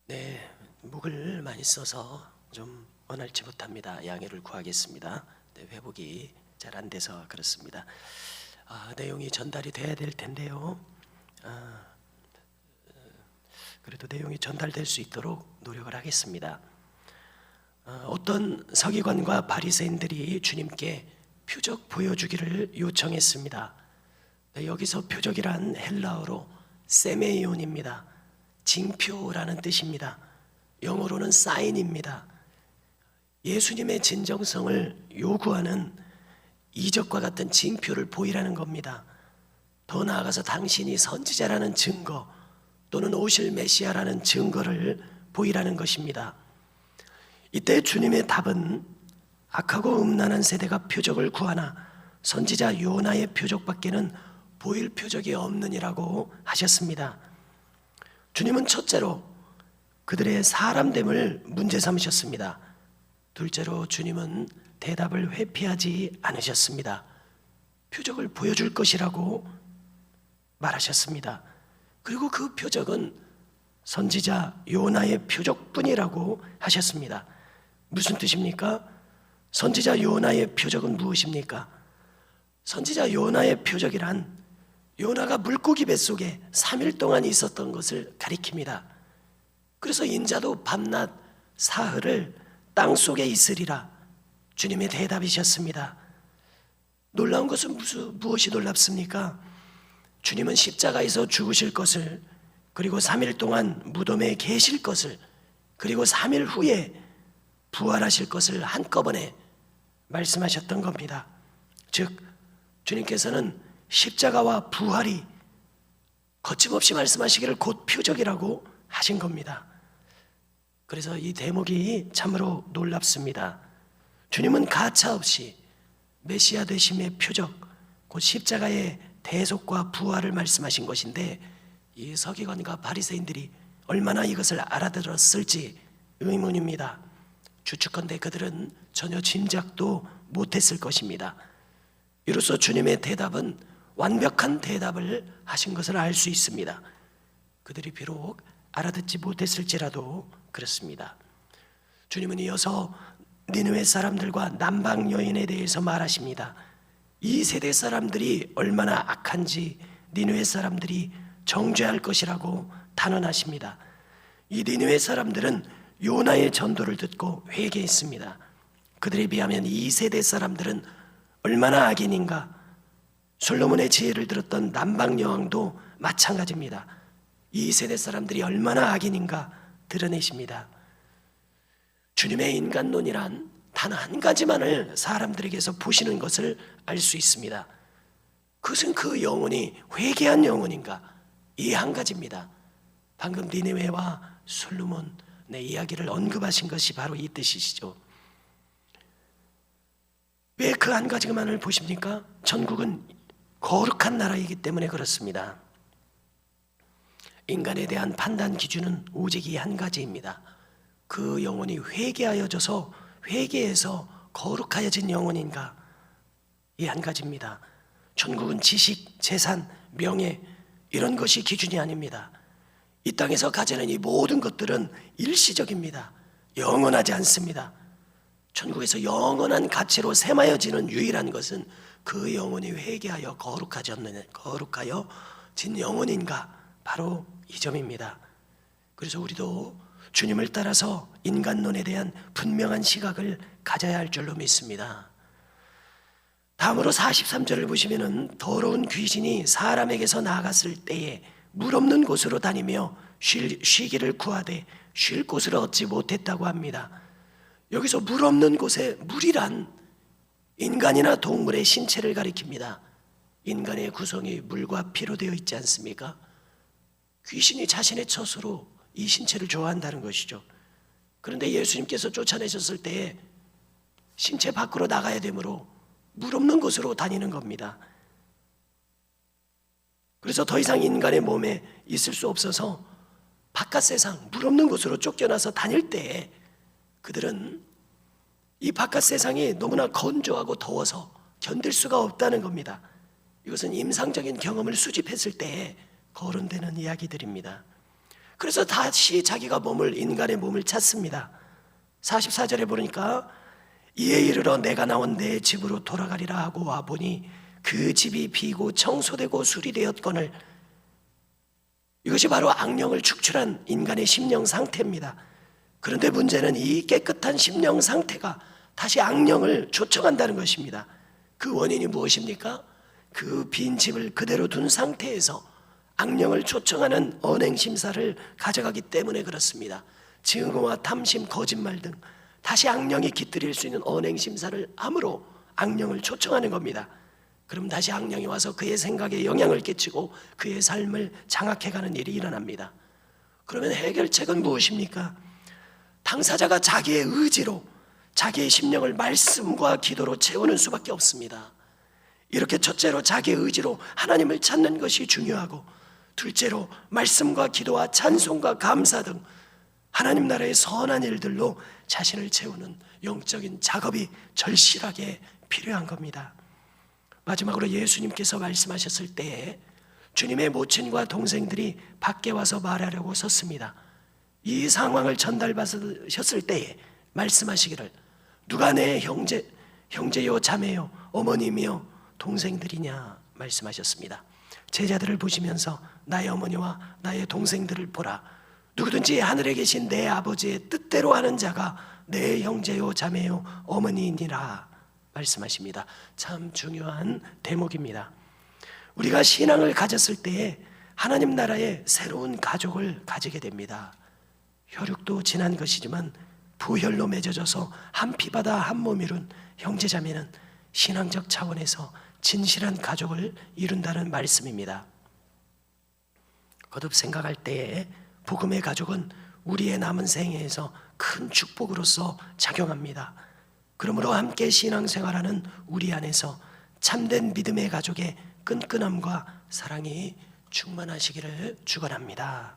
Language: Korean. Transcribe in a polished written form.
네, 목을 많이 써서 좀 원활치 못합니다. 양해를 구하겠습니다. 네, 회복이 잘 안 돼서 그렇습니다. 내용이 전달이 돼야 될 텐데요. 그래도 내용이 전달될 수 있도록 노력을 하겠습니다. 어떤 서기관과 바리새인들이 주님께 표적 보여주기를 요청했습니다. 네, 여기서 표적이란 헬라어로 세메이온입니다. 징표라는 뜻입니다. 영어로는 사인입니다. 예수님의 진정성을 요구하는 이적과 같은 징표를 보이라는 겁니다. 더 나아가서 당신이 선지자라는 증거 또는 오실 메시아라는 증거를 보이라는 것입니다. 이때 주님의 답은 악하고 음란한 세대가 표적을 구하나 선지자 요나의 표적밖에는 보일 표적이 없느니라고 하셨습니다. 주님은 첫째로 그들의 사람됨을 문제 삼으셨습니다. 둘째로 주님은 대답을 회피하지 않으셨습니다. 표적을 보여줄 것이라고 말하셨습니다. 그리고 그 표적은 선지자 요나의 표적뿐이라고 하셨습니다. 무슨 뜻입니까? 선지자 요나의 표적은 무엇입니까? 선지자 요나의 표적이란 요나가 물고기 뱃속에 3일 동안 있었던 것을 가리킵니다. 그래서 인자도 밤낮 사흘을 땅속에 있으리라 주님의 대답이셨습니다. 놀라운 것은 무엇이 놀랍습니까? 주님은 십자가에서 죽으실 것을, 그리고 3일 동안 무덤에 계실 것을, 그리고 3일 후에 부활하실 것을 한꺼번에 말씀하셨던 겁니다. 즉 주님께서는 십자가와 부활이 거침없이 말씀하시기를 곧 표적이라고 하신 겁니다. 그래서 이 대목이 참으로 놀랍습니다. 주님은 가차없이 메시아 되심의 표적, 곧 십자가의 대속과 부활을 말씀하신 것인데, 이 서기관과 바리새인들이 얼마나 이것을 알아들었을지 의문입니다. 추측컨대 그들은 전혀 짐작도 못했을 것입니다. 이로써 주님의 대답은 완벽한 대답을 하신 것을 알 수 있습니다. 그들이 비록 알아듣지 못했을지라도 그렇습니다. 주님은 이어서 니느웨 사람들과 남방 여인에 대해서 말하십니다. 이 세대 사람들이 얼마나 악한지 니느웨 사람들이 정죄할 것이라고 단언하십니다. 이 니느웨 사람들은 요나의 전도를 듣고 회개했습니다. 그들에 비하면 이 세대 사람들은 얼마나 악인인가. 솔로몬의 지혜를 들었던 남방 여왕도 마찬가지입니다. 이 세대 사람들이 얼마나 악인인가 드러내십니다. 주님의 인간론이란 단 한 가지만을 사람들에게서 보시는 것을 알 수 있습니다. 그것은 그 영혼이 회개한 영혼인가, 이 한 가지입니다. 방금 니느웨와 솔로몬의 이야기를 언급하신 것이 바로 이 뜻이시죠. 왜 그 한 가지만을 보십니까? 천국은 거룩한 나라이기 때문에 그렇습니다. 인간에 대한 판단 기준은 오직 이 한 가지입니다. 그 영혼이 회개하여져서 회개해서 거룩하여진 영혼인가, 이 한 가지입니다. 천국은 지식, 재산, 명예 이런 것이 기준이 아닙니다. 이 땅에서 가지는 이 모든 것들은 일시적입니다. 영원하지 않습니다. 천국에서 영원한 가치로 샘하여지는 유일한 것은 그 영혼이 회개하여 거룩하여진 영혼인가, 바로 이 점입니다. 그래서 우리도 주님을 따라서 인간론에 대한 분명한 시각을 가져야 할 줄로 믿습니다. 다음으로 43절을 보시면은 더러운 귀신이 사람에게서 나아갔을 때에 물 없는 곳으로 다니며 쉬기를 구하되 쉴 곳을 얻지 못했다고 합니다. 여기서 물 없는 곳에, 물이란 인간이나 동물의 신체를 가리킵니다. 인간의 구성이 물과 피로 되어 있지 않습니까? 귀신이 자신의 처소로 이 신체를 좋아한다는 것이죠. 그런데 예수님께서 쫓아내셨을 때에 신체 밖으로 나가야 되므로 물 없는 곳으로 다니는 겁니다. 그래서 더 이상 인간의 몸에 있을 수 없어서 바깥 세상, 물 없는 곳으로 쫓겨나서 다닐 때에 그들은 이 바깥 세상이 너무나 건조하고 더워서 견딜 수가 없다는 겁니다. 이것은 임상적인 경험을 수집했을 때에 거론되는 이야기들입니다. 그래서 다시 자기가 인간의 몸을 찾습니다. 44절에 보니까 이에 이르러 내가 나온 내 집으로 돌아가리라 하고 와보니 그 집이 비고 청소되고 수리되었거늘. 이것이 바로 악령을 축출한 인간의 심령 상태입니다. 그런데 문제는 이 깨끗한 심령 상태가 다시 악령을 초청한다는 것입니다. 그 원인이 무엇입니까? 그 빈 집을 그대로 둔 상태에서 악령을 초청하는 언행심사를 가져가기 때문에 그렇습니다. 증오와 탐심, 거짓말 등 다시 악령이 깃들일 수 있는 언행심사를 함으로 악령을 초청하는 겁니다. 그럼 다시 악령이 와서 그의 생각에 영향을 끼치고 그의 삶을 장악해가는 일이 일어납니다. 그러면 해결책은 무엇입니까? 당사자가 자기의 의지로 자기의 심령을 말씀과 기도로 채우는 수밖에 없습니다. 이렇게 첫째로 자기의 의지로 하나님을 찾는 것이 중요하고, 둘째로 말씀과 기도와 찬송과 감사 등 하나님 나라의 선한 일들로 자신을 채우는 영적인 작업이 절실하게 필요한 겁니다. 마지막으로 예수님께서 말씀하셨을 때에 주님의 모친과 동생들이 밖에 와서 말하려고 섰습니다. 이 상황을 전달받으셨을 때에 말씀하시기를 누가 내 형제요 자매요 어머님이요 동생들이냐 말씀하셨습니다. 제자들을 보시면서 나의 어머니와 나의 동생들을 보라. 누구든지 하늘에 계신 내 아버지의 뜻대로 하는 자가 내 형제요 자매요 어머니니라 말씀하십니다. 참 중요한 대목입니다. 우리가 신앙을 가졌을 때에 하나님 나라의 새로운 가족을 가지게 됩니다. 혈육도 지난 것이지만 부혈로 맺어져서 한 피바다 한 몸 이룬 형제자매는 신앙적 차원에서 진실한 가족을 이룬다는 말씀입니다. 거듭 생각할 때에 복음의 가족은 우리의 남은 생애에서 큰 축복으로서 작용합니다. 그러므로 함께 신앙생활하는 우리 안에서 참된 믿음의 가족의 끈끈함과 사랑이 충만하시기를 축원합니다.